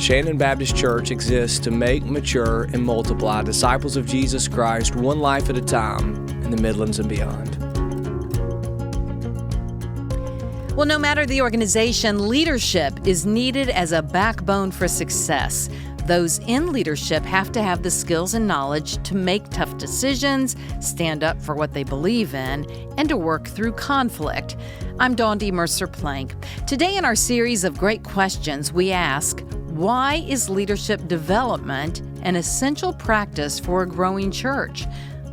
Shandon Baptist Church exists to make, mature, and multiply disciples of Jesus Christ one life at a time in the Midlands and beyond. Well, no matter the organization, leadership is needed as a backbone for success. Those in leadership have to have the skills and knowledge to make tough decisions, stand up for what they believe in, and to work through conflict. I'm Dondi Mercer-Plank. Today in our series of great questions, we ask, why is leadership development an essential practice for a growing church?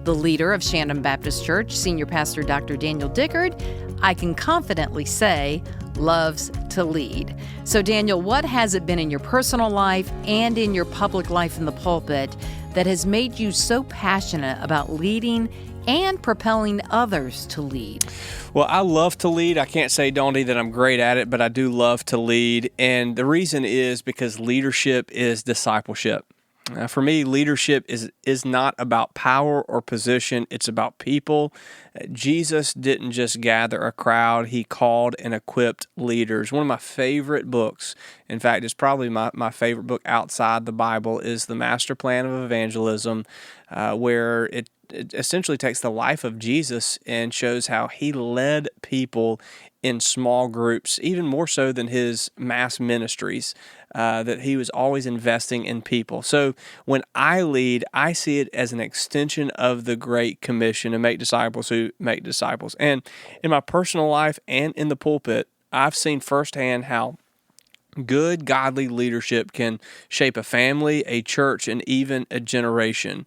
The leader of Shandon Baptist Church, Senior Pastor Dr. Daniel Dickard, I can confidently say, loves to lead. So Daniel, what has it been in your personal life and in your public life in the pulpit that has made you so passionate about leading and propelling others to lead? Well, I love to lead. I can't say, Dondi, that I'm great at it, but I do love to lead. And the reason is because leadership is discipleship. For me, leadership is not about power or position. It's about people. Jesus didn't just gather a crowd. He called and equipped leaders. One of my favorite books, in fact, it's probably my favorite book outside the Bible, is The Master Plan of Evangelism, where it essentially takes the life of Jesus and shows how he led people in small groups, even more so than his mass ministries, that he was always investing in people. So when I lead, I see it as an extension of the Great Commission to make disciples who make disciples. And in my personal life and in the pulpit, I've seen firsthand how good, godly leadership can shape a family, a church, and even a generation.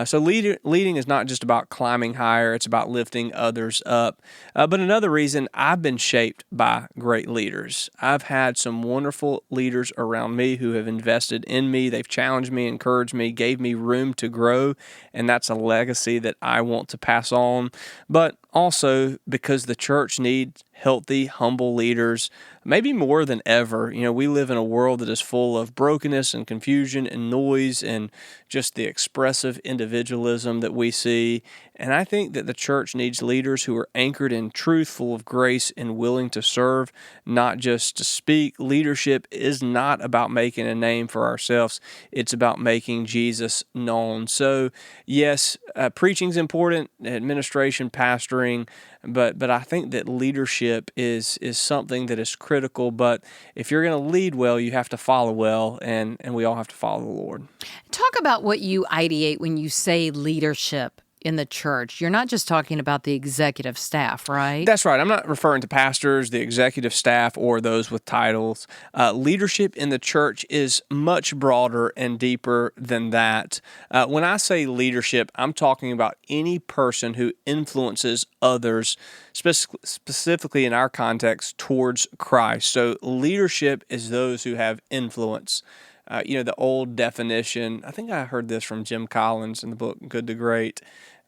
So leading is not just about climbing higher, it's about lifting others up. But another reason, I've been shaped by great leaders. I've had some wonderful leaders around me who have invested in me. They've challenged me, encouraged me, gave me room to grow, and that's a legacy that I want to pass on. But also because the church needs healthy, humble leaders, maybe more than ever. You know, we live in a world that is full of brokenness and confusion and noise and just the expressive individualism that we see. And I think that the church needs leaders who are anchored in truth, full of grace, and willing to serve, not just to speak. Leadership is not about making a name for ourselves. It's about making Jesus known. So, yes, preaching's important, administration, pastoring, but I think that leadership is something that is critical. But if you're going to lead well, you have to follow well, and we all have to follow the Lord. Talk about what you ideate when you say leadership in the church. You're not just talking about the executive staff, right? That's right. I'm not referring to pastors, the executive staff, or those with titles. Leadership in the church is much broader and deeper than that. When I say leadership, I'm talking about any person who influences others, specifically in our context, towards Christ. So leadership is those who have influence. The old definition, I think I heard this from Jim Collins in the book Good to Great,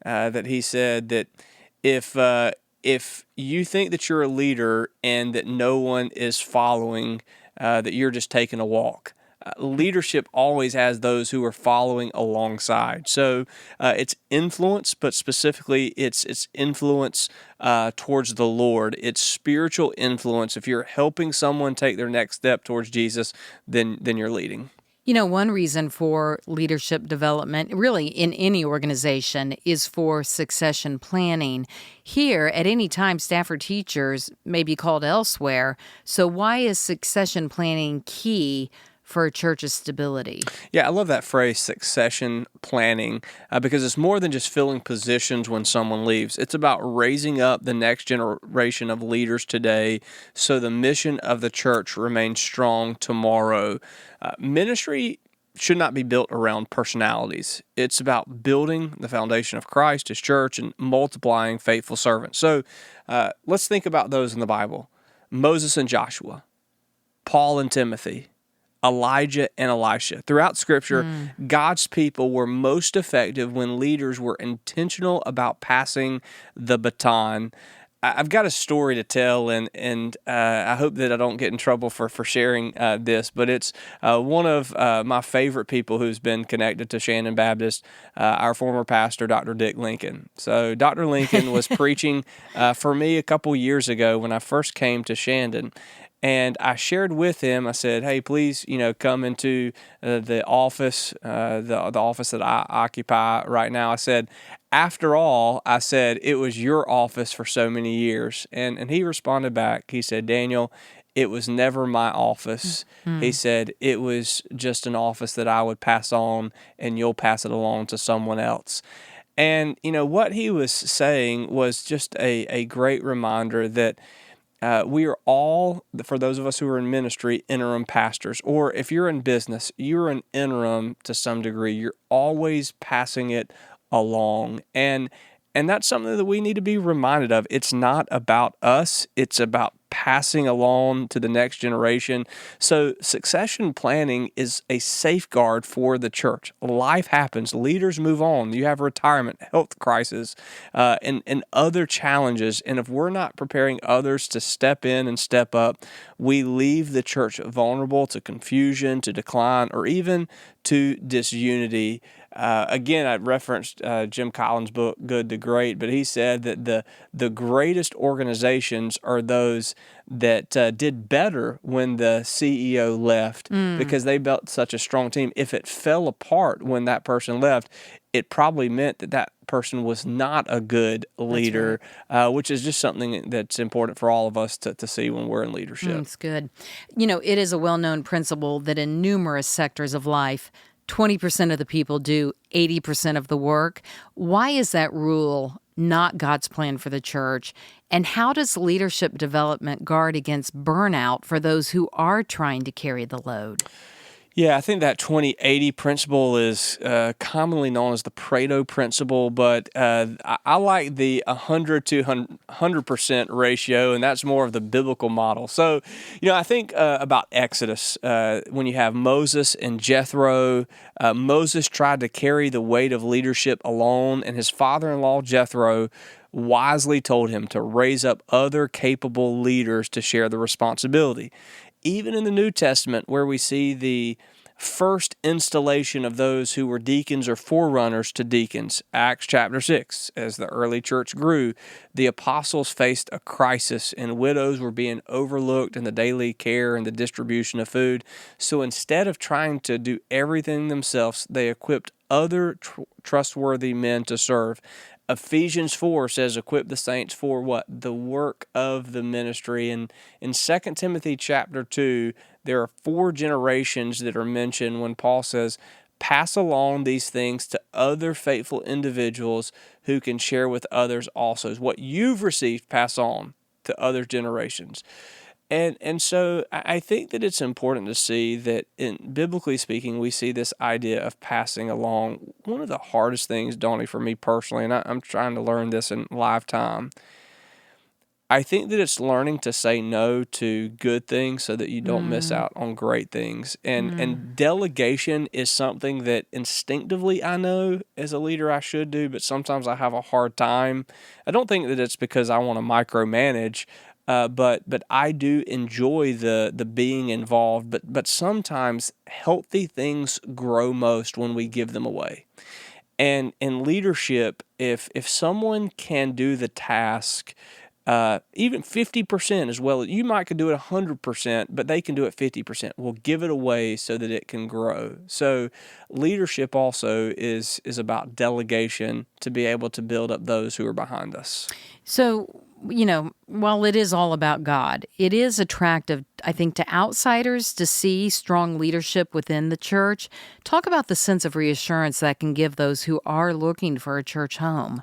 that he said that if you think that you're a leader and that no one is following, that you're just taking a walk. Leadership always has those who are following alongside. So it's influence, but specifically it's influence towards the Lord. It's spiritual influence. If you're helping someone take their next step towards Jesus, then you're leading. You know, one reason for leadership development, really in any organization, is for succession planning. Here, at any time, staff or teachers may be called elsewhere. So why is succession planning key for a church's stability? Yeah, I love that phrase, succession planning, because it's more than just filling positions when someone leaves. It's about raising up the next generation of leaders today so the mission of the church remains strong tomorrow. Ministry should not be built around personalities. It's about building the foundation of Christ, His church, and multiplying faithful servants. So let's think about those in the Bible. Moses and Joshua, Paul and Timothy, Elijah and Elisha. Throughout Scripture, God's people were most effective when leaders were intentional about passing the baton. I've got a story to tell, and I hope that I don't get in trouble for sharing this, but it's one of my favorite people who's been connected to Shandon Baptist, our former pastor, Dr. Dick Lincoln. So Dr. Lincoln was preaching for me a couple years ago when I first came to Shandon, And I shared with him, I said, hey, please, come into the office, the office that I occupy right now. I said, after all, I said, it was your office for so many years. And he responded back. He said, Daniel, it was never my office. He said, it was just an office that I would pass on, and you'll pass it along to someone else. And, what he was saying was just a great reminder that we are all, for those of us who are in ministry, interim pastors. Or if you're in business, you're an interim to some degree. You're always passing it along. And that's something that we need to be reminded of. It's not about us. It's about passing along to the next generation. So succession planning is a safeguard for the church. Life happens. Leaders move on. You have retirement, health crisis, and other challenges. And if we're not preparing others to step in and step up, we leave the church vulnerable to confusion, to decline, or even to disunity. Again, I referenced Jim Collins' book, Good to Great, but he said that the greatest organizations are those that did better when the CEO left because they built such a strong team. If it fell apart when that person left, it probably meant that person was not a good leader, which is just something that's important for all of us to see when we're in leadership. That's good. It is a well-known principle that in numerous sectors of life, 20% of the people do 80% of the work. Why is that rule not God's plan for the church? And how does leadership development guard against burnout for those who are trying to carry the load? Yeah, I think that 20-80 principle is commonly known as the Pareto principle, but I like the 100 to 100% ratio, and that's more of the biblical model. So, I think about Exodus, when you have Moses and Jethro. Moses tried to carry the weight of leadership alone, and his father-in-law, Jethro, wisely told him to raise up other capable leaders to share the responsibility. Even in the New Testament, where we see the first installation of those who were deacons or forerunners to deacons, Acts chapter 6, as the early church grew, the apostles faced a crisis and widows were being overlooked in the daily care and the distribution of food. So instead of trying to do everything themselves, they equipped other trustworthy men to serve. Ephesians 4 says, equip the saints for what? The work of the ministry. And in 2 Timothy chapter 2, there are 4 generations that are mentioned when Paul says, pass along these things to other faithful individuals who can share with others also. What you've received, pass on to other generations. And so I think that it's important to see that, biblically speaking, we see this idea of passing along. One of the hardest things, Donnie, for me personally, and I'm trying to learn this in lifetime, I think that it's learning to say no to good things so that you don't miss out on great things. And delegation is something that instinctively I know as a leader I should do, but sometimes I have a hard time. I don't think that it's because I want to micromanage, but I do enjoy the being involved. But sometimes healthy things grow most when we give them away. And in leadership, if someone can do the task, even 50% as well, you might could do it 100%, but they can do it 50%. We'll give it away so that it can grow. So leadership also is about delegation to be able to build up those who are behind us. So, while it is all about God, it is attractive, I think, to outsiders to see strong leadership within the church. Talk about the sense of reassurance that can give those who are looking for a church home.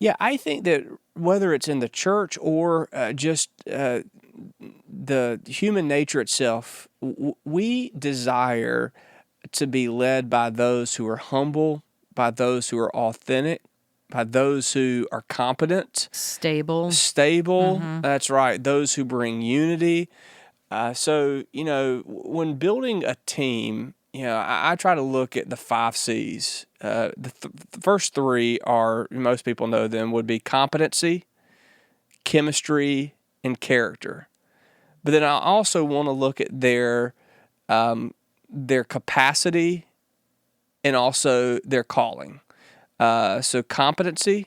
Yeah, I think that whether it's in the church or just the human nature itself, we desire to be led by those who are humble, by those who are authentic, by those who are competent. Stable. Mm-hmm. That's right. Those who bring unity. So, when building a team, I try to look at the 5 C's. The first 3 are, most people know them, would be competency, chemistry, and character. But then I also want to look at their capacity and also their calling. So competency,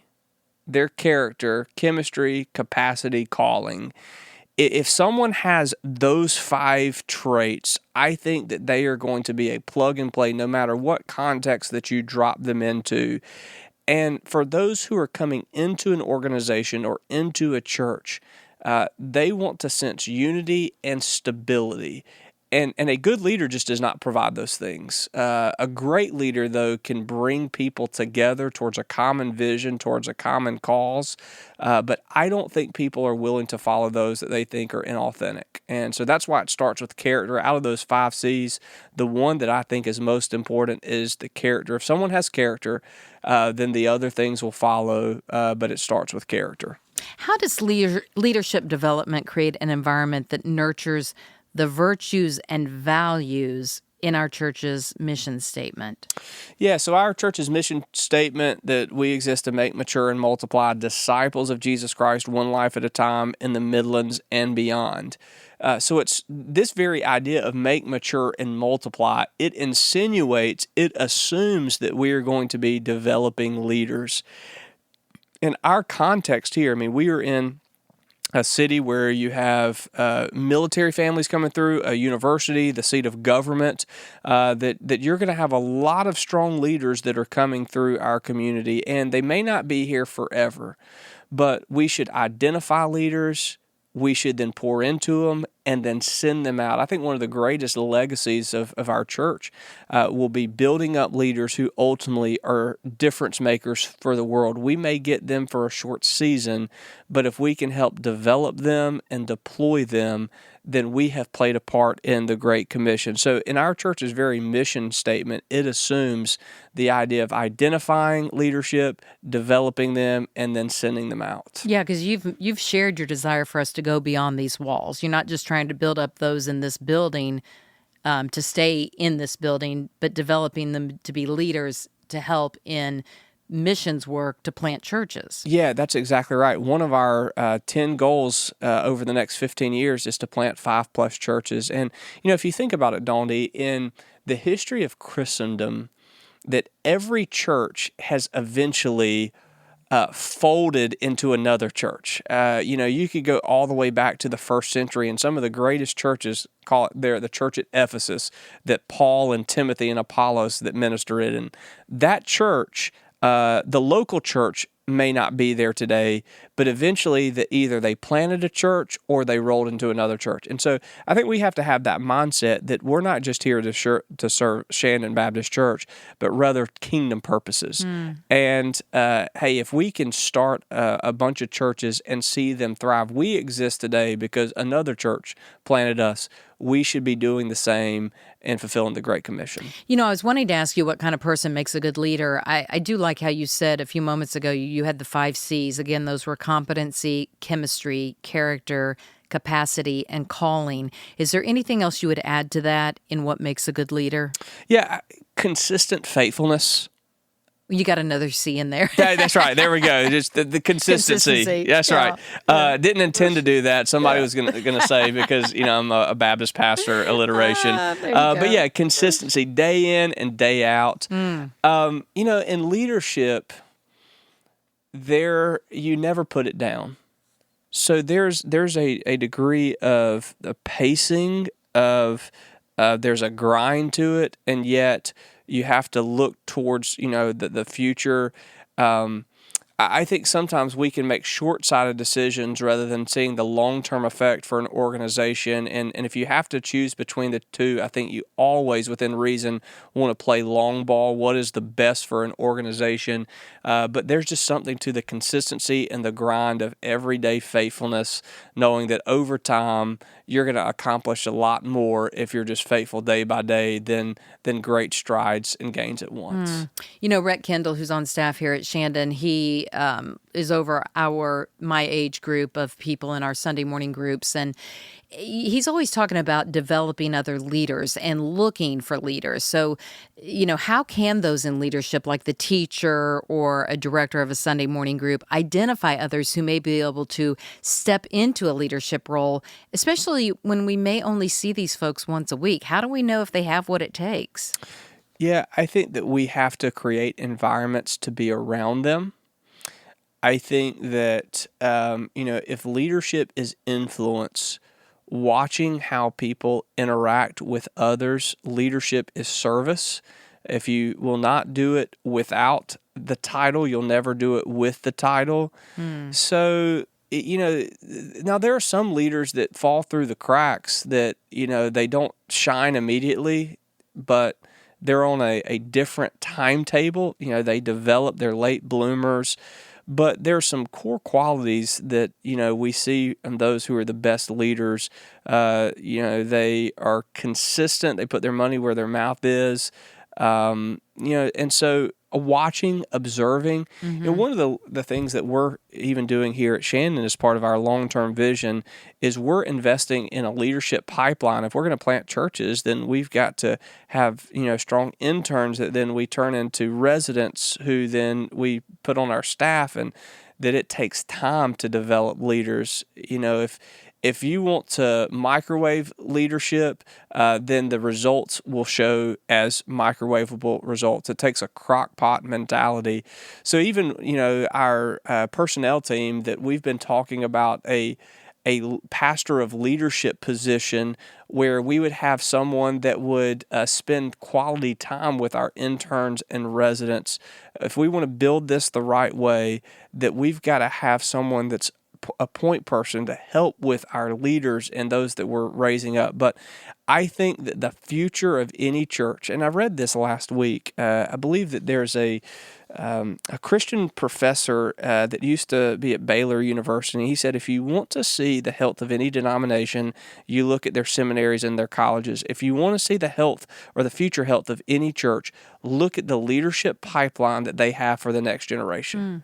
their character, chemistry, capacity, calling. If someone has those 5 traits, I think that they are going to be a plug and play no matter what context that you drop them into. And for those who are coming into an organization or into a church, they want to sense unity and stability. And a good leader just does not provide those things. A great leader, though, can bring people together towards a common vision, towards a common cause. But I don't think people are willing to follow those that they think are inauthentic. And so that's why it starts with character. Out of those 5 C's, the one that I think is most important is the character. If someone has character, then the other things will follow, but it starts with character. How does leadership development create an environment that nurtures the virtues and values in our church's mission statement? Yeah, so our church's mission statement that we exist to make, mature, and multiply disciples of Jesus Christ one life at a time in the Midlands and beyond. So it's this very idea of make, mature, and multiply. It insinuates, it assumes that we are going to be developing leaders. In our context here, I mean, we are in a city where you have military families coming through, a university, the seat of government, that you're going to have a lot of strong leaders that are coming through our community, and they may not be here forever, but we should identify leaders. We should then pour into them and then send them out. I think one of the greatest legacies of our church will be building up leaders who ultimately are difference makers for the world. We may get them for a short season, but if we can help develop them and deploy them, then we have played a part in the Great Commission. So in our church's very mission statement, it assumes the idea of identifying leadership, developing them, and then sending them out. Yeah, because you've shared your desire for us to go beyond these walls. You're not just trying to build up those in this building to stay in this building, but developing them to be leaders to help in missions work to plant churches. Yeah, that's exactly right. One of our 10 goals over the next 15 years is to plant 5+ churches. And, if you think about it, Dondi, in the history of Christendom, that every church has eventually folded into another church. You could go all the way back to the 1st century, and some of the greatest churches call it the church at Ephesus, that Paul and Timothy and Apollos that minister it. And that church, the local church may not be there today, but eventually either they planted a church or they rolled into another church. And so I think we have to have that mindset that we're not just here to serve Shandon Baptist Church, but rather kingdom purposes. And hey, if we can start a bunch of churches and see them thrive, we exist today because another church planted us. We should be doing the same and fulfilling the Great Commission. I was wanting to ask you what kind of person makes a good leader. I do like how you said a few moments ago you had the 5 C's. Again, those were competency, chemistry, character, capacity, and calling. Is there anything else you would add to that in what makes a good leader? Yeah, consistent faithfulness. You got another C in there. Yeah, that's right. There we go. Just the consistency. That's right. Didn't intend to do that. Somebody was going to say, because I'm a Baptist pastor, alliteration. But yeah, consistency, day in and day out. In leadership, you never put it down. So there's a degree of the pacing of there's a grind to it, and yet you have to look towards, the future. I think sometimes we can make short-sighted decisions rather than seeing the long-term effect for an organization. And if you have to choose between the two, I think you always, within reason, want to play long ball. What is the best for an organization? But there's just something to the consistency and the grind of everyday faithfulness, knowing that over time you're going to accomplish a lot more if you're just faithful day by day than great strides and gains at once. Rhett Kendall, who's on staff here at Shandon, he is over my age group of people in our Sunday morning groups, and he's always talking about developing other leaders and looking for leaders. So, how can those in leadership, like the teacher or a director of a Sunday morning group, identify others who may be able to step into a leadership role, especially when we may only see these folks once a week? How do we know if they have what it takes? Yeah, I think that we have to create environments to be around them. I think that, if leadership is influence, watching how people interact with others, leadership is service. If you will not do it without the title, you'll never do it with the title. So, now there are some leaders that fall through the cracks that, they don't shine immediately, but they're on a different timetable. They develop, they're late bloomers. But there are some core qualities that, we see in those who are the best leaders. They are consistent. They put their money where their mouth is. And so watching, observing, one of the things that we're even doing here at Shandon as part of our long-term vision is we're investing in a leadership pipeline. If we're going to plant churches, then we've got to have, strong interns that then we turn into residents who then we put on our staff, and that it takes time to develop leaders. If you want to microwave leadership, then the results will show as microwavable results. It takes a crock pot mentality. So even, our personnel team that we've been talking about a pastor of leadership position where we would have someone that would spend quality time with our interns and residents. If we want to build this the right way, that we've got to have someone that's a point person to help with our leaders and those that we're raising up. But I think that the future of any church, and I read this last week, I believe that there's a Christian professor that used to be at Baylor University. He said, if you want to see the health of any denomination, you look at their seminaries and their colleges. If you want to see the health or the future health of any church, look at the leadership pipeline that they have for the next generation.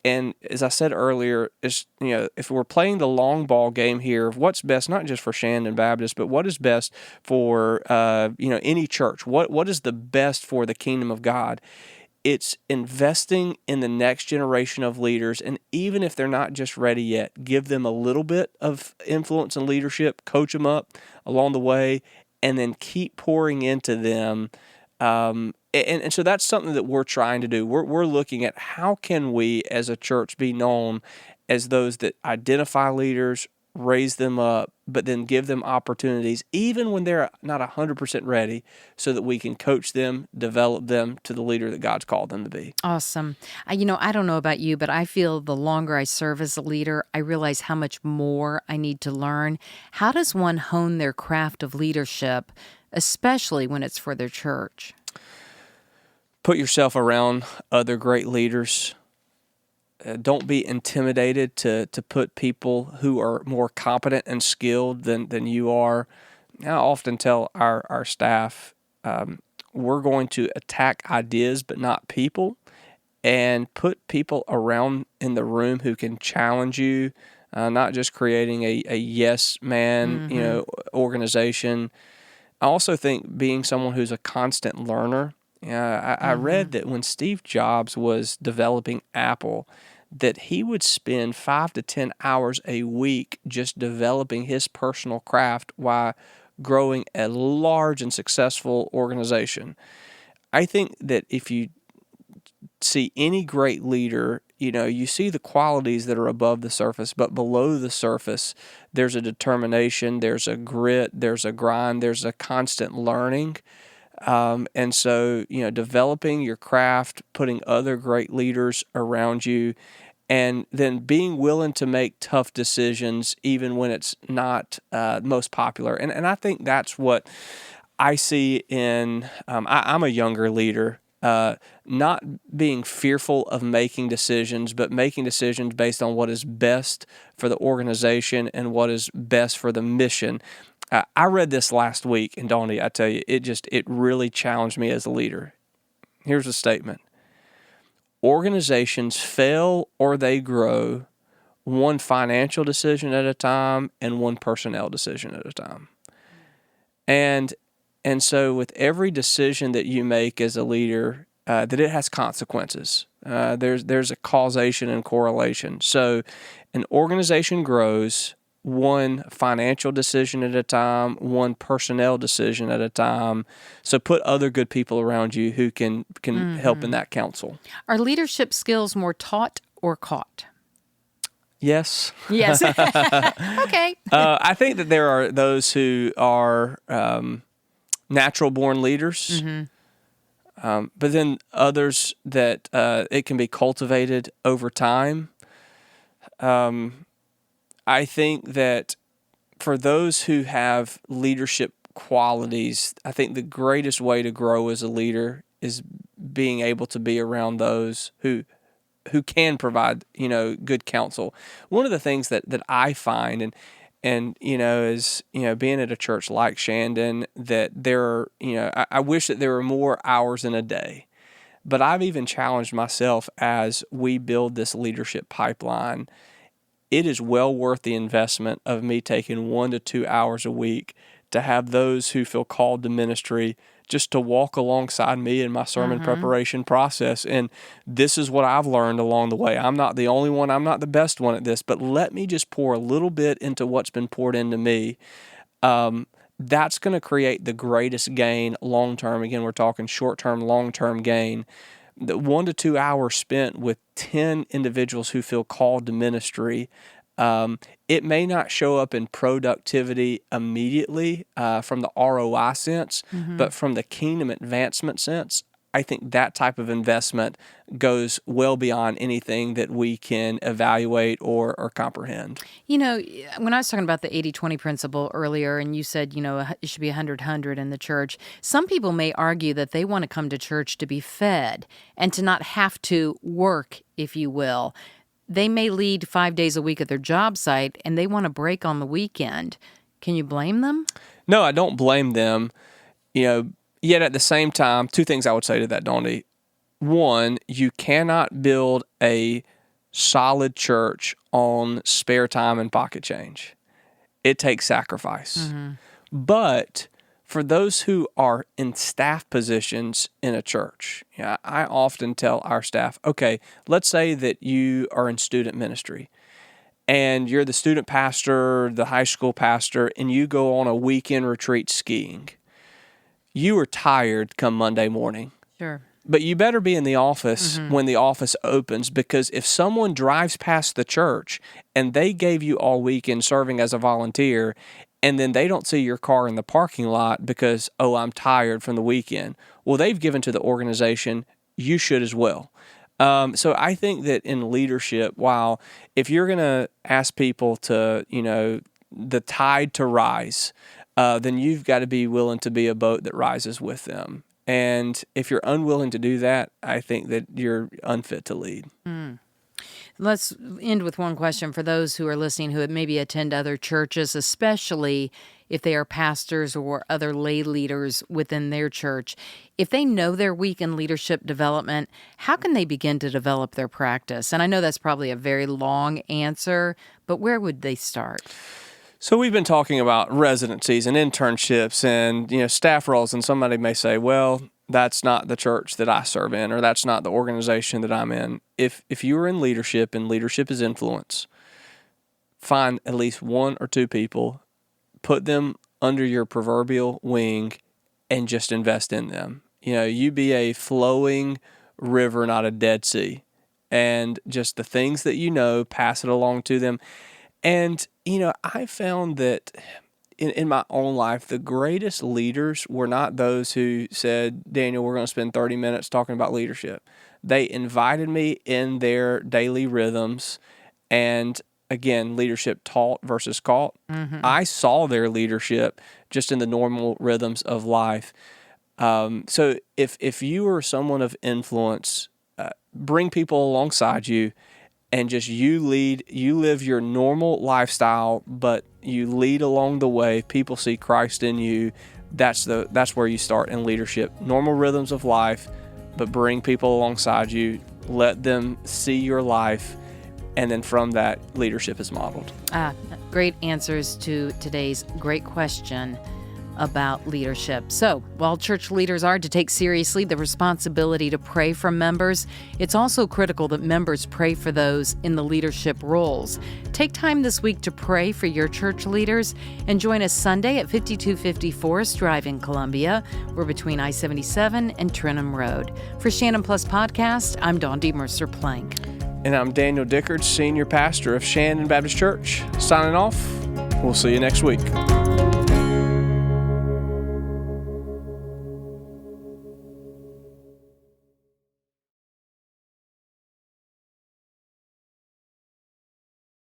And as I said earlier, if we're playing the long ball game here of what's best, not just for Shandon Baptist, but what is best for any church, what is the best for the kingdom of God? It's investing in the next generation of leaders, and even if they're not just ready yet, give them a little bit of influence and leadership, coach them up along the way, and then keep pouring into them. And so that's something that we're trying to do. We're looking at how can we as a church be known as those that identify leaders, raise them up, but then give them opportunities even when they're not 100% ready, so that we can coach them, develop them to the leader that God's called them to be. Awesome. I don't know about you, but I feel the longer I serve as a leader, I realize how much more I need to learn. How does one hone their craft of leadership, especially when it's for their church? Put yourself around other great leaders. Don't be intimidated to put people who are more competent and skilled than you are. I often tell our staff, we're going to attack ideas but not people, and put people around in the room who can challenge you, not just creating a yes man organization. I also think being someone who's a constant learner. I read that when Steve Jobs was developing Apple, that he would spend 5 to 10 hours a week just developing his personal craft while growing a large and successful organization. I think that if you see any great leader, you see the qualities that are above the surface, but below the surface, there's a determination, there's a grit, there's a grind, there's a constant learning. And so, developing your craft, putting other great leaders around you, and then being willing to make tough decisions even when it's not most popular. And I think that's what I see in, I'm a younger leader, not being fearful of making decisions, but making decisions based on what is best for the organization and what is best for the mission. I read this last week, and Donnie, I tell you, it really challenged me as a leader. Here's a statement. Organizations fail or they grow one financial decision at a time and one personnel decision at a time. And so with every decision that you make as a leader, that it has consequences. There's a causation and correlation. So an organization grows one financial decision at a time, one personnel decision at a time. So put other good people around you who can help in that counsel. Are leadership skills more taught or caught? Yes. Yes. Okay. I think that there are those who are natural-born leaders, but then others that it can be cultivated over time. I think that for those who have leadership qualities, I think the greatest way to grow as a leader is being able to be around those who can provide, good counsel. One of the things that I find and is, being at a church like Shandon, that there are, I wish that there were more hours in a day. But I've even challenged myself as we build this leadership pipeline. It is well worth the investment of me taking 1 to 2 hours a week to have those who feel called to ministry just to walk alongside me in my sermon preparation process. And this is what I've learned along the way. I'm not the only one. I'm not the best one at this, but let me just pour a little bit into what's been poured into me. That's going to create the greatest gain long-term. Again, we're talking short-term, long-term gain. The 1 to 2 hours spent with 10 individuals who feel called to ministry, it may not show up in productivity immediately from the ROI sense, but from the kingdom advancement sense, I think that type of investment goes well beyond anything that we can evaluate or comprehend. When I was talking about the 80-20 principle earlier, and you said, it should be 100-100 in the church, some people may argue that they want to come to church to be fed and to not have to work, if you will. They may lead 5 days a week at their job site, and they want a break on the weekend. Can you blame them? No, I don't blame them. Yet at the same time, two things I would say to that, Dondi. One, you cannot build a solid church on spare time and pocket change. It takes sacrifice. But for those who are in staff positions in a church, I often tell our staff, okay, let's say that you are in student ministry and you're the student pastor, the high school pastor, and you go on a weekend retreat skiing. You are tired come Monday morning. Sure. But you better be in the office when the office opens, because if someone drives past the church and they gave you all weekend serving as a volunteer, and then they don't see your car in the parking lot because, I'm tired from the weekend. Well, they've given to the organization. You should as well. So I think that in leadership, if you're going to ask people to, the tide to rise, then you've got to be willing to be a boat that rises with them. And if you're unwilling to do that, I think that you're unfit to lead. Let's end with one question for those who are listening who maybe attend other churches, especially if they are pastors or other lay leaders within their church. If they know they're weak in leadership development, how can they begin to develop their practice? And I know that's probably a very long answer, but where would they start? So we've been talking about residencies and internships and, staff roles, and somebody may say, well, that's not the church that I serve in, or that's not the organization that I'm in. If you are in leadership and leadership is influence, find at least 1 or 2 people, put them under your proverbial wing, and just invest in them. You be a flowing river, not a dead sea. And just the things that pass it along to them. And, I found that in my own life, the greatest leaders were not those who said, Daniel, we're going to spend 30 minutes talking about leadership. They invited me in their daily rhythms. And again, leadership taught versus caught. I saw their leadership just in the normal rhythms of life. So if you are someone of influence, bring people alongside you. And just you live your normal lifestyle, but you lead along the way. People see Christ in you. That's where you start in leadership. Normal rhythms of life, but bring people alongside you. Let them see your life, and then from that, leadership is modeled. Great answers to today's great question. about leadership. So, while church leaders are to take seriously the responsibility to pray for members, it's also critical that members pray for those in the leadership roles. Take time this week to pray for your church leaders and join us Sunday at 5250 Forest Drive in Columbia. We're between I-77 and Trenham Road. For Shannon Plus Podcast, I'm Dawn D. Mercer Plank. And I'm Daniel Dickards, Senior Pastor of Shannon Baptist Church. Signing off. We'll see you next week.